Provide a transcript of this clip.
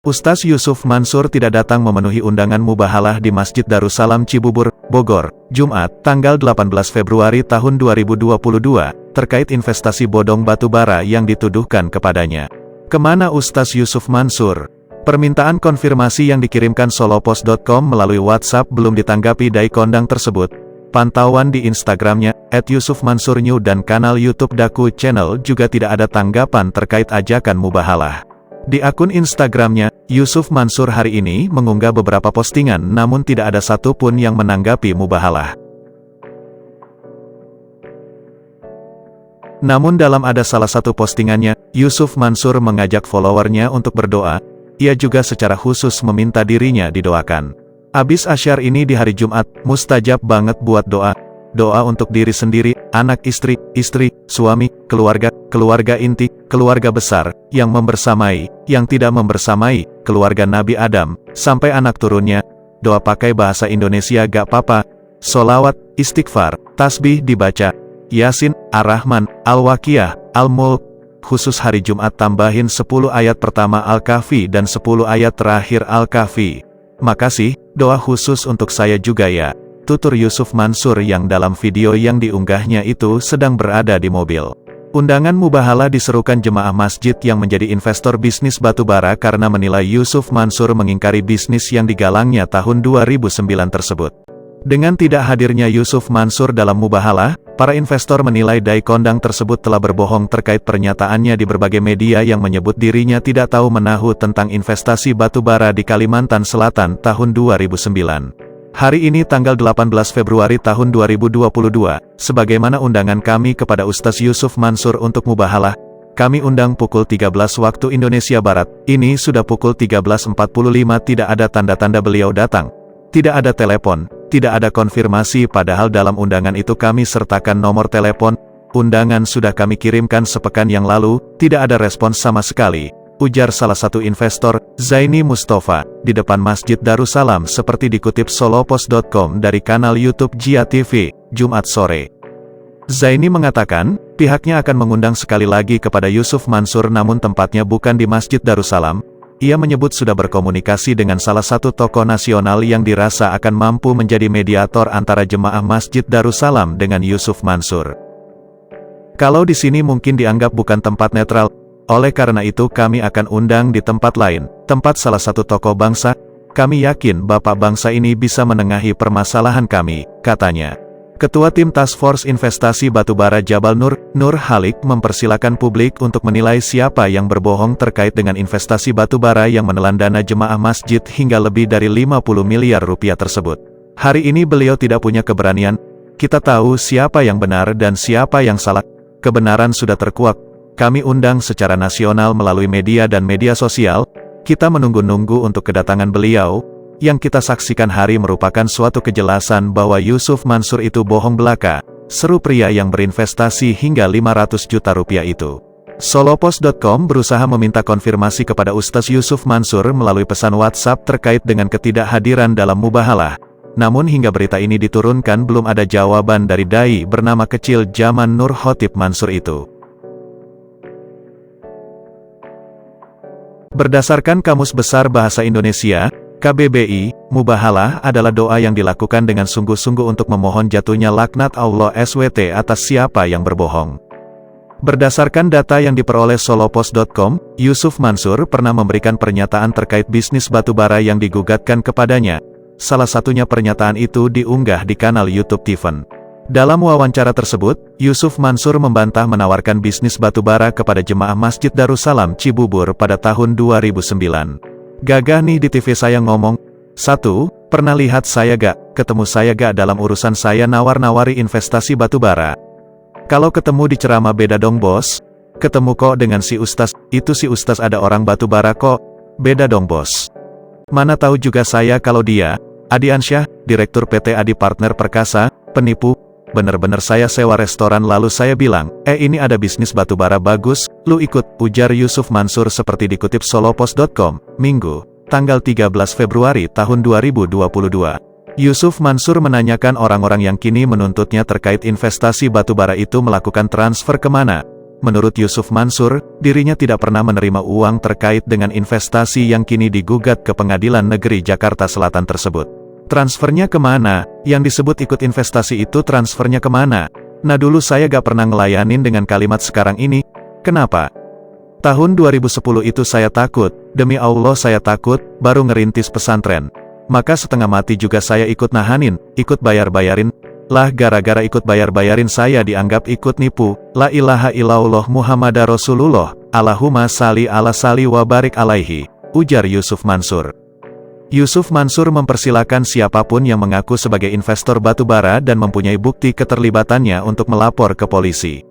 Ustaz Yusuf Mansur tidak datang memenuhi undangan mubahalah di Masjid Darussalam Cibubur, Bogor, Jumat, tanggal 18 Februari tahun 2022, terkait investasi bodong batubara yang dituduhkan kepadanya. Kemana Ustaz Yusuf Mansur? Permintaan konfirmasi yang dikirimkan solopos.com melalui WhatsApp belum ditanggapi dai kondang tersebut. Pantauan di Instagramnya, @yusufmansurnew dan kanal YouTube Daku Channel juga tidak ada tanggapan terkait ajakan mubahalah. Di akun Instagramnya, Yusuf Mansur hari ini mengunggah beberapa postingan namun tidak ada satupun yang menanggapi mubahalah. Namun dalam ada salah satu postingannya, Yusuf Mansur mengajak followernya untuk berdoa. Ia juga secara khusus meminta dirinya didoakan. Abis asyar ini di hari Jumat, mustajab banget buat doa. Doa untuk diri sendiri, anak istri, suami, keluarga inti, keluarga besar, yang membersamai, yang tidak membersamai, keluarga Nabi Adam, sampai anak turunnya. Doa pakai bahasa Indonesia gak apa-apa. Solawat, istighfar, tasbih dibaca. Yasin, Ar-Rahman, Al-Waqiah, Al-Mulk. Khusus hari Jumat tambahin 10 ayat pertama Al-Kahfi dan 10 ayat terakhir Al-Kahfi. Makasih, doa khusus untuk saya juga ya. Tutur Yusuf Mansur yang dalam video yang diunggahnya itu sedang berada di mobil. Undangan mubahalah diserukan jemaah masjid yang menjadi investor bisnis batubara karena menilai Yusuf Mansur mengingkari bisnis yang digalangnya tahun 2009 tersebut. Dengan tidak hadirnya Yusuf Mansur dalam mubahalah, para investor menilai dai kondang tersebut telah berbohong terkait pernyataannya di berbagai media yang menyebut dirinya tidak tahu menahu tentang investasi batubara di Kalimantan Selatan tahun 2009. Hari ini tanggal 18 Februari tahun 2022, sebagaimana undangan kami kepada Ustaz Yusuf Mansur untuk mubahalah, kami undang pukul 13 waktu Indonesia Barat, ini sudah pukul 13.45 tidak ada tanda-tanda beliau datang. Tidak ada telepon, tidak ada konfirmasi padahal dalam undangan itu kami sertakan nomor telepon, undangan sudah kami kirimkan sepekan yang lalu, tidak ada respons sama sekali. Ujar salah satu investor, Zaini Mustafa, di depan Masjid Darussalam seperti dikutip solopos.com dari kanal YouTube Jia TV, Jumat sore. Zaini mengatakan, pihaknya akan mengundang sekali lagi kepada Yusuf Mansur namun tempatnya bukan di Masjid Darussalam. Ia menyebut sudah berkomunikasi dengan salah satu tokoh nasional yang dirasa akan mampu menjadi mediator antara jemaah Masjid Darussalam dengan Yusuf Mansur. Kalau di sini mungkin dianggap bukan tempat netral, oleh karena itu kami akan undang di tempat lain, tempat salah satu tokoh bangsa. Kami yakin bapak bangsa ini bisa menengahi permasalahan kami, katanya. Ketua Tim Task Force Investasi Batubara Jabal Nur, Nur Halik mempersilakan publik untuk menilai siapa yang berbohong terkait dengan investasi batubara yang menelan dana jemaah masjid hingga lebih dari 50 miliar rupiah tersebut. Hari ini beliau tidak punya keberanian. Kita tahu siapa yang benar dan siapa yang salah. Kebenaran sudah terkuak. Kami undang secara nasional melalui media dan media sosial. Kita menunggu-nunggu untuk kedatangan beliau. Yang kita saksikan hari merupakan suatu kejelasan bahwa Yusuf Mansur itu bohong belaka, seru pria yang berinvestasi hingga 500 juta rupiah itu. Solopos.com berusaha meminta konfirmasi kepada Ustaz Yusuf Mansur melalui pesan WhatsApp terkait dengan ketidakhadiran dalam mubahalah. Namun hingga berita ini diturunkan belum ada jawaban dari dai bernama kecil Zaman Nur Khotib Mansur itu. Berdasarkan Kamus Besar Bahasa Indonesia, KBBI, mubahalah adalah doa yang dilakukan dengan sungguh-sungguh untuk memohon jatuhnya laknat Allah SWT atas siapa yang berbohong. Berdasarkan data yang diperoleh solopos.com, Yusuf Mansur pernah memberikan pernyataan terkait bisnis batubara yang digugatkan kepadanya. Salah satunya pernyataan itu diunggah di kanal YouTube Tiffen. Dalam wawancara tersebut, Yusuf Mansur membantah menawarkan bisnis batubara kepada jemaah Masjid Darussalam Cibubur pada tahun 2009. Gagah nih di TV saya ngomong, 1. Pernah lihat saya gak, ketemu saya gak dalam urusan saya nawar-nawari investasi batubara? Kalau ketemu di ceramah beda dong bos. Ketemu kok dengan si Ustaz, itu si Ustaz ada orang batubara kok. Beda dong bos. Mana tahu juga saya kalau dia, Adi Ansyah, Direktur PT Adi Partner Perkasa, penipu. Bener-bener saya sewa restoran lalu saya bilang, ini ada bisnis batubara bagus, lu ikut, ujar Yusuf Mansur seperti dikutip solopos.com, Minggu, tanggal 13 Februari tahun 2022. Yusuf Mansur menanyakan orang-orang yang kini menuntutnya terkait investasi batubara itu melakukan transfer kemana. Menurut Yusuf Mansur, dirinya tidak pernah menerima uang terkait dengan investasi yang kini digugat ke Pengadilan Negeri Jakarta Selatan tersebut. Transfernya kemana? Yang disebut ikut investasi itu transfernya kemana? Nah dulu saya gak pernah ngelayanin dengan kalimat sekarang ini. Kenapa? Tahun 2010 itu saya takut, demi Allah saya takut, baru ngerintis pesantren. Maka setengah mati juga saya ikut nahanin, ikut bayar-bayarin. Lah gara-gara ikut bayar-bayarin saya dianggap ikut nipu. La ilaha illallah Muhammadar Rasulullah. Allahumma salli ala sali wa barik alaihi, ujar Yusuf Mansur. Yusuf Mansur mempersilakan siapapun yang mengaku sebagai investor batubara dan mempunyai bukti keterlibatannya untuk melapor ke polisi.